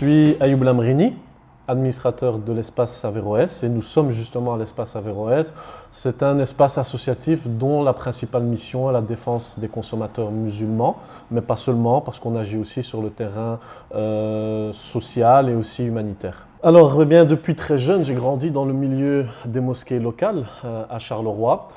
suis Ayoub Lamrini, administrateur de l'espace Averroès, et nous sommes justement à l'espace Averroès. C'est un espace associatif dont la principale mission est la défense des consommateurs musulmans, mais pas seulement, parce qu'on agit aussi sur le terrain social et aussi humanitaire. Alors, eh bien, depuis très jeune, j'ai grandi dans le milieu des mosquées locales à Charleroi.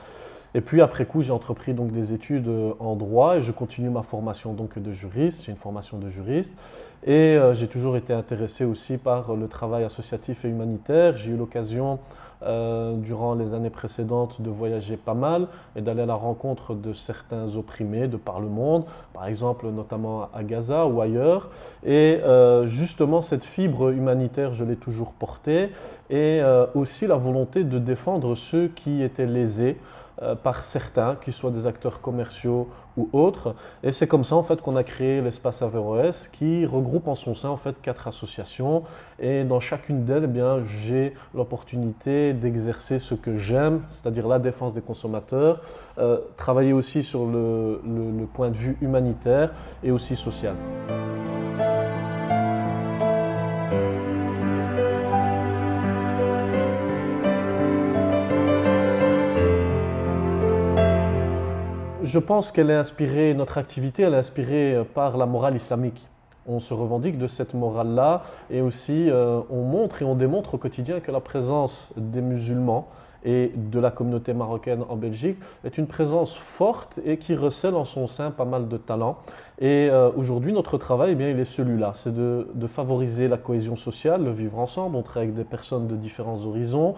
Et puis après coup, j'ai entrepris donc des études en droit et je continue ma formation donc de juriste. J'ai une formation de juriste et j'ai toujours été intéressé aussi par le travail associatif et humanitaire. J'ai eu l'occasion durant les années précédentes de voyager pas mal et d'aller à la rencontre de certains opprimés de par le monde, par exemple notamment à Gaza ou ailleurs. Et justement cette fibre humanitaire, je l'ai toujours portée et aussi la volonté de défendre ceux qui étaient lésés par certains, qu'ils soient des acteurs commerciaux ou autres. Et c'est comme ça en fait qu'on a créé l'espace Averroès qui regroupe en son sein en fait 4 associations. Et dans chacune d'elles, eh bien, j'ai l'opportunité d'exercer ce que j'aime, c'est-à-dire la défense des consommateurs, travailler aussi sur le point de vue humanitaire et aussi social. Je pense qu'elle est inspirée, notre activité, elle est inspirée par la morale islamique. On se revendique de cette morale-là et aussi on montre et on démontre au quotidien que la présence des musulmans et de la communauté marocaine en Belgique est une présence forte et qui recèle en son sein pas mal de talents. Et aujourd'hui, notre travail, eh bien, il est celui-là, c'est de favoriser la cohésion sociale, le vivre ensemble. On travaille avec des personnes de différents horizons,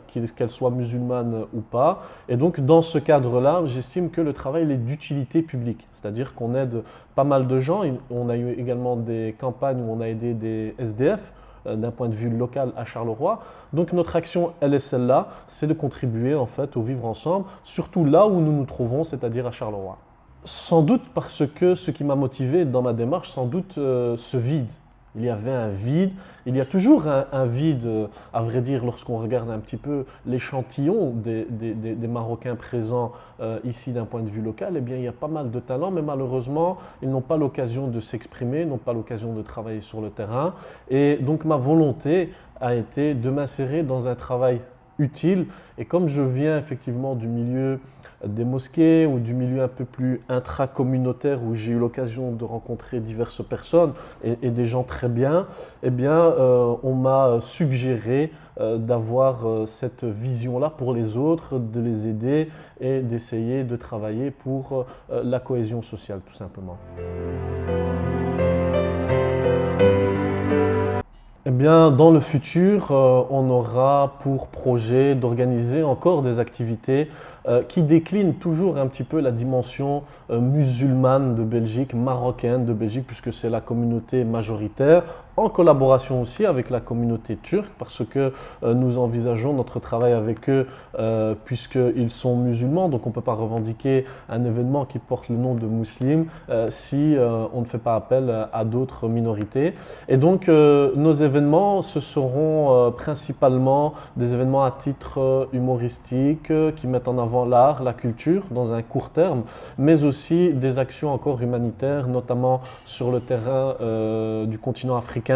qu'elles soient musulmanes ou pas. Et donc, dans ce cadre-là, j'estime que le travail il est d'utilité publique, c'est-à-dire qu'on aide pas mal de gens. On a eu également des campagnes où on a aidé des SDF, d'un point de vue local à Charleroi. Donc notre action, elle est celle-là, c'est de contribuer en fait au vivre ensemble, surtout là où nous nous trouvons, c'est-à-dire à Charleroi. Sans doute parce que ce qui m'a motivé dans ma démarche, sans doute ce vide. Il y avait un vide, il y a toujours un vide, à vrai dire, lorsqu'on regarde un petit peu l'échantillon des Marocains présents ici d'un point de vue local, eh bien il y a pas mal de talents, mais malheureusement, ils n'ont pas l'occasion de s'exprimer, n'ont pas l'occasion de travailler sur le terrain. Et donc ma volonté a été de m'insérer dans un travail utile. Et comme je viens effectivement du milieu des mosquées ou du milieu un peu plus intracommunautaire où j'ai eu l'occasion de rencontrer diverses personnes et des gens très bien, eh bien on m'a suggéré d'avoir cette vision-là pour les autres, de les aider et d'essayer de travailler pour la cohésion sociale tout simplement. Eh bien, dans le futur, on aura pour projet d'organiser encore des activités qui déclinent toujours un petit peu la dimension musulmane de Belgique, marocaine de Belgique, puisque c'est la communauté majoritaire, en collaboration aussi avec la communauté turque, parce que nous envisageons notre travail avec eux, puisqu'ils sont musulmans, donc on ne peut pas revendiquer un événement qui porte le nom de musulman si on ne fait pas appel à d'autres minorités. Et donc, nos événements, ce seront principalement des événements à titre humoristique qui mettent en avant l'art, la culture dans un court terme, mais aussi des actions encore humanitaires, notamment sur le terrain du continent africain.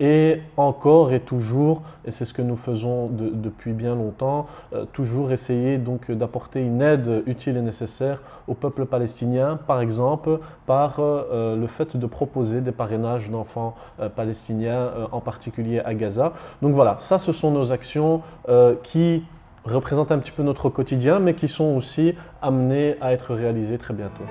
Et encore et toujours, et c'est ce que nous faisons depuis bien longtemps, toujours essayer donc d'apporter une aide utile et nécessaire au peuple palestinien, par exemple par le fait de proposer des parrainages d'enfants palestiniens, en particulier à Gaza. Donc voilà, ça ce sont nos actions qui représentent un petit peu notre quotidien, mais qui sont aussi amenées à être réalisées très bientôt.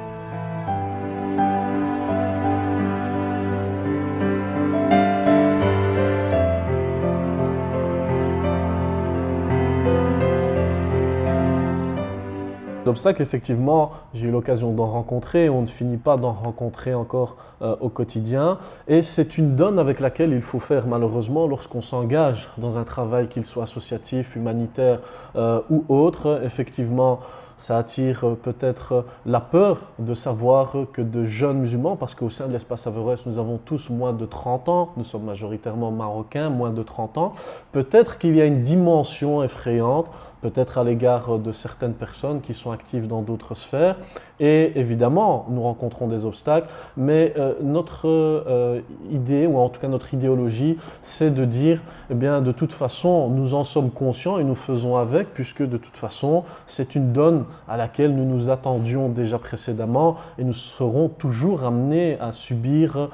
Obstacles, effectivement, j'ai eu l'occasion d'en rencontrer, on ne finit pas d'en rencontrer encore au quotidien. Et c'est une donne avec laquelle il faut faire malheureusement lorsqu'on s'engage dans un travail, qu'il soit associatif, humanitaire ou autre. Effectivement, ça attire peut-être la peur de savoir que de jeunes musulmans, parce qu'au sein de l'espace Averroès, nous avons tous moins de 30 ans, nous sommes majoritairement marocains, moins de 30 ans, peut-être qu'il y a une dimension effrayante peut-être à l'égard de certaines personnes qui sont actives dans d'autres sphères. Et évidemment, nous rencontrons des obstacles, mais notre idée, ou en tout cas notre idéologie, c'est de dire, eh bien, de toute façon, nous en sommes conscients et nous faisons avec, puisque de toute façon, c'est une donne à laquelle nous nous attendions déjà précédemment et nous serons toujours amenés à subir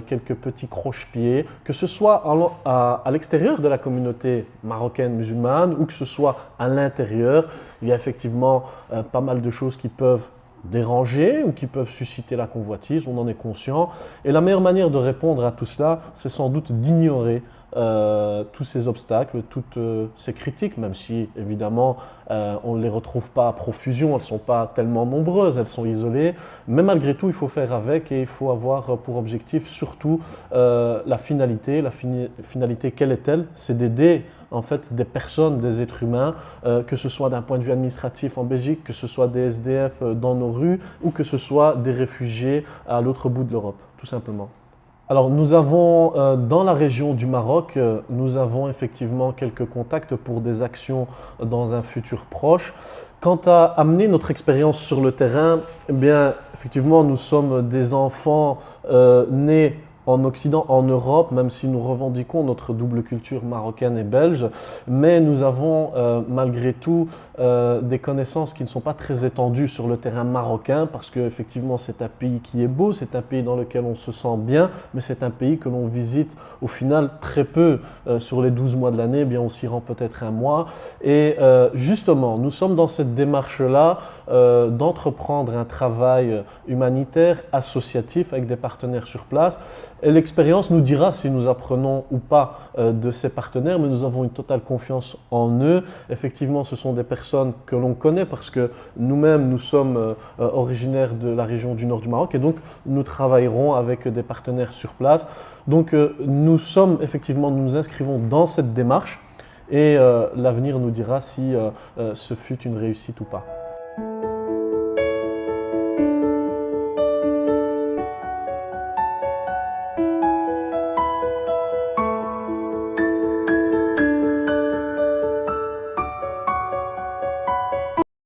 quelques petits croche-pieds, que ce soit à l'extérieur de la communauté marocaine musulmane ou que ce soit à l'intérieur. Il y a effectivement pas mal de choses qui peuvent déranger ou qui peuvent susciter la convoitise, on en est conscient. Et la meilleure manière de répondre à tout cela, c'est sans doute d'ignorer tous ces obstacles, toutes ces critiques, même si évidemment on ne les retrouve pas à profusion, elles ne sont pas tellement nombreuses, elles sont isolées, mais malgré tout il faut faire avec et il faut avoir pour objectif surtout la finalité. La finalité, quelle est-elle? C'est d'aider en fait des personnes, des êtres humains, que ce soit d'un point de vue administratif en Belgique, que ce soit des SDF dans nos rues ou que ce soit des réfugiés à l'autre bout de l'Europe, tout simplement. Alors nous avons dans la région du Maroc, nous avons effectivement quelques contacts pour des actions dans un futur proche. Quant à amener notre expérience sur le terrain, eh bien effectivement nous sommes des enfants nés en Occident, en Europe, même si nous revendiquons notre double culture marocaine et belge, mais nous avons malgré tout des connaissances qui ne sont pas très étendues sur le terrain marocain, parce qu'effectivement c'est un pays qui est beau, c'est un pays dans lequel on se sent bien, mais c'est un pays que l'on visite au final très peu sur les 12 mois de l'année, eh bien on s'y rend peut-être un mois. Et justement, nous sommes dans cette démarche-là d'entreprendre un travail humanitaire, associatif, avec des partenaires sur place. Et l'expérience nous dira si nous apprenons ou pas de ces partenaires, mais nous avons une totale confiance en eux. Effectivement, ce sont des personnes que l'on connaît parce que nous-mêmes, nous sommes originaires de la région du nord du Maroc et donc nous travaillerons avec des partenaires sur place. Donc nous nous inscrivons dans cette démarche et l'avenir nous dira si ce fut une réussite ou pas.